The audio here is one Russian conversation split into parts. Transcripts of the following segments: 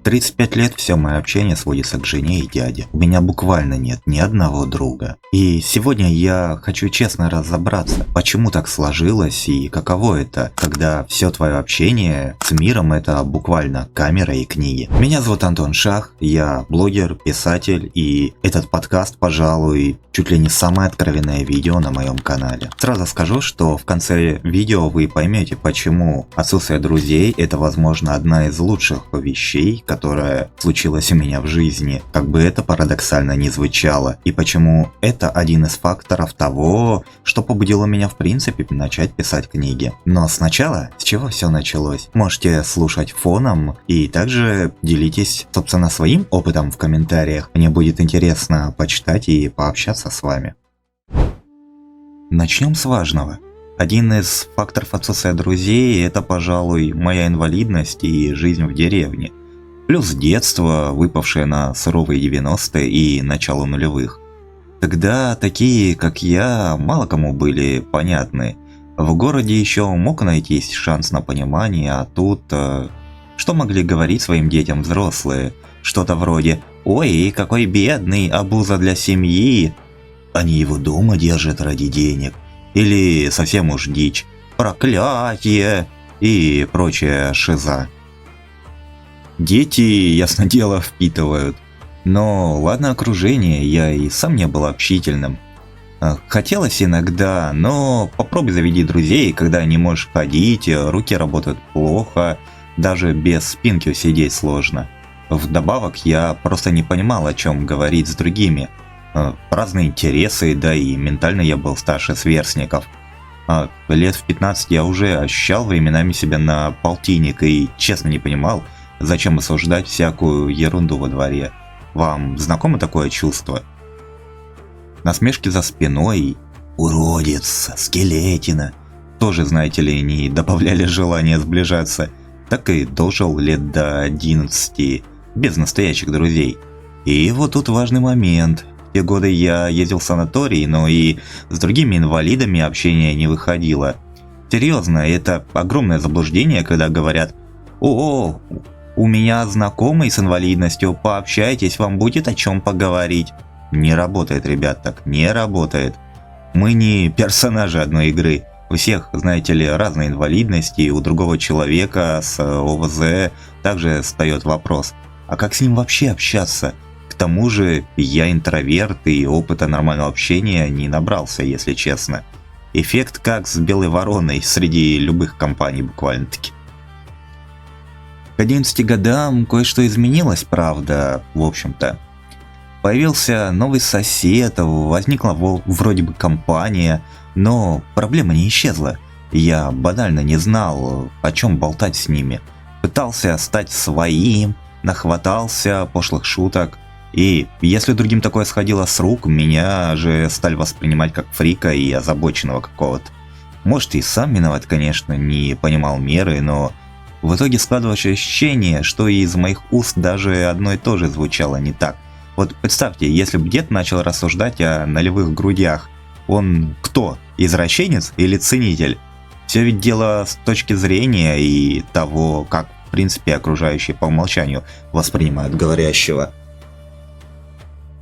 35 лет все мое общение сводится к жене и дяде. У меня буквально нет ни одного друга. И сегодня я хочу честно разобраться, почему так сложилось и каково это, когда все твое общение с миром это буквально камера и книги. Меня зовут Антон Шах, я блогер, писатель, и этот подкаст, пожалуй, чуть ли не самое откровенное видео на моем канале. Сразу скажу, что в конце видео вы поймете, почему отсутствие друзей это, возможно, одна из лучших вещей, которая случилась у меня в жизни, как бы это парадоксально ни звучало, и почему это один из факторов того, что побудило меня в принципе начать писать книги. Но сначала, с чего все началось? Можете слушать фоном и также делитесь, собственно, своим опытом в комментариях. Мне будет интересно почитать и пообщаться с вами. Начнем с важного. Один из факторов отсутствия друзей – это, пожалуй, моя инвалидность и жизнь в деревне. Плюс детство, выпавшее на суровые 90-е и начало нулевых. Тогда такие, как я, мало кому были понятны. В городе еще мог найтись шанс на понимание, а тут… Что могли говорить своим детям взрослые? Что-то вроде «Ой, какой бедный, обуза для семьи!» Они его дома держат ради денег. Или совсем уж дичь «Проклятие!» и прочая шиза. Дети, ясно дело, впитывают. Но ладно окружение, я и сам не был общительным. Хотелось иногда, но попробуй заведи друзей, когда не можешь ходить, руки работают плохо, даже без спинки усидеть сложно. Вдобавок я просто не понимал, о чем говорить с другими. Разные интересы, да и ментально я был старше сверстников. Лет в 15 я уже ощущал временами себя на полтинник и честно не понимал, зачем осуждать всякую ерунду во дворе. Вам знакомо такое чувство? Насмешки за спиной, уродец, скелетина, тоже, знаете ли, не добавляли желания сближаться. Так и дожил лет до 11, без настоящих друзей. И вот тут важный момент. В те годы я ездил в санаторий, но и с другими инвалидами общение не выходило. Серьезно, это огромное заблуждение, когда говорят «О, у меня знакомый с инвалидностью, пообщайтесь, вам будет о чем поговорить». Не работает, ребят, так не работает. Мы не персонажи одной игры. У всех, знаете ли, разные инвалидности, и у другого человека с ОВЗ также встает вопрос, а как с ним вообще общаться? К тому же я интроверт и опыта нормального общения не набрался, если честно. Эффект как с белой вороной среди любых компаний буквально-таки. К 11 годам кое-что изменилось, правда, в общем-то. Появился новый сосед, возникла вроде бы компания, но проблема не исчезла. Я банально не знал, о чем болтать с ними. Пытался стать своим, нахватался пошлых шуток. И если другим такое сходило с рук, меня же стали воспринимать как фрика и озабоченного какого-то. Может, и сам виноват, конечно, не понимал меры, но в итоге складывалось ощущение, что из моих уст даже одно и то же звучало не так. Вот представьте, если бы дед начал рассуждать о нулевых грудях, он кто? Извращенец или ценитель? Все ведь дело с точки зрения и того, как в принципе окружающие по умолчанию воспринимают говорящего.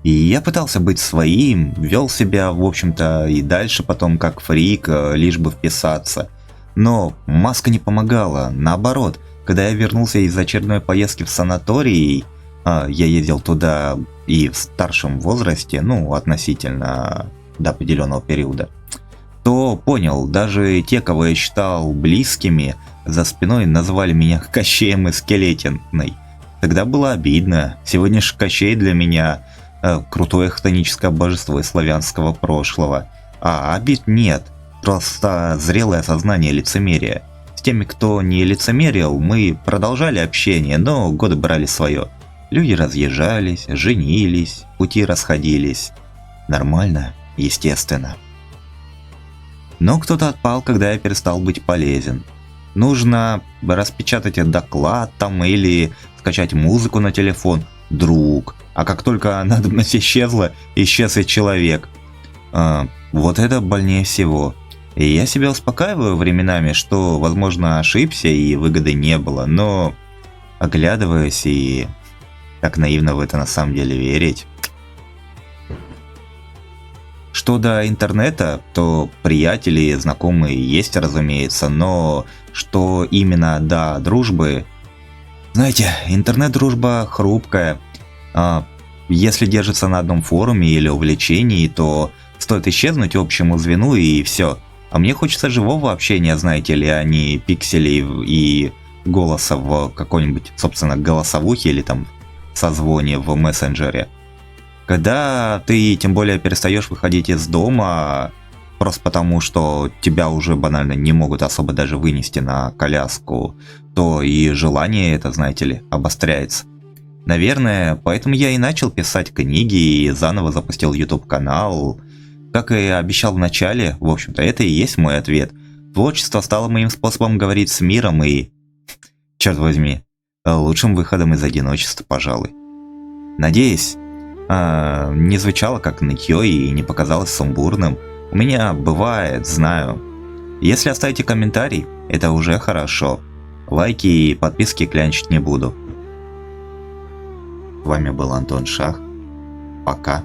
И я пытался быть своим, вел себя, в общем-то, и дальше потом как фрик, лишь бы вписаться. Но маска не помогала, наоборот, когда я вернулся из очередной поездки в санаторий, я ездил туда и в старшем возрасте, относительно до определенного периода, то понял, даже те, кого я считал близкими, за спиной называли меня Кощеем и Скелетиной. Тогда было обидно, сегодня же Кощей для меня крутое хтоническое божество из славянского прошлого, а обид нет, просто зрелое осознание лицемерия. С теми, кто не лицемерил, мы продолжали общение, но годы брали свое. Люди разъезжались, женились, пути расходились. Нормально, естественно. Но кто-то отпал, когда я перестал быть полезен. Нужно распечатать доклад там или скачать музыку на телефон. Друг. А как только надобность исчезла, исчез и человек. Вот это больнее всего. И я себя успокаиваю временами, что, возможно, ошибся и выгоды не было, но оглядываясь и так наивно в это на самом деле верить. Что до интернета, то приятели, знакомые есть, разумеется, но что именно до дружбы... Знаете, интернет-дружба хрупкая. Если держится на одном форуме или увлечении, то стоит исчезнуть общему звену и все. А мне хочется живого общения, знаете ли, а не пикселей и голоса в какой-нибудь, собственно, голосовухе или там созвоне в мессенджере. Когда ты тем более перестаешь выходить из дома, просто потому что тебя уже банально не могут особо даже вынести на коляску, то и желание это, знаете ли, обостряется. Наверное, поэтому я и начал писать книги и заново запустил YouTube канал. Как и обещал в начале, в общем-то, это и есть мой ответ. Творчество стало моим способом говорить с миром и, черт возьми, лучшим выходом из одиночества, пожалуй. Надеюсь, не звучало как нытье и не показалось сумбурным. У меня бывает, знаю. Если оставите комментарий, это уже хорошо. Лайки и подписки клянчить не буду. С вами был Антон Шах. Пока.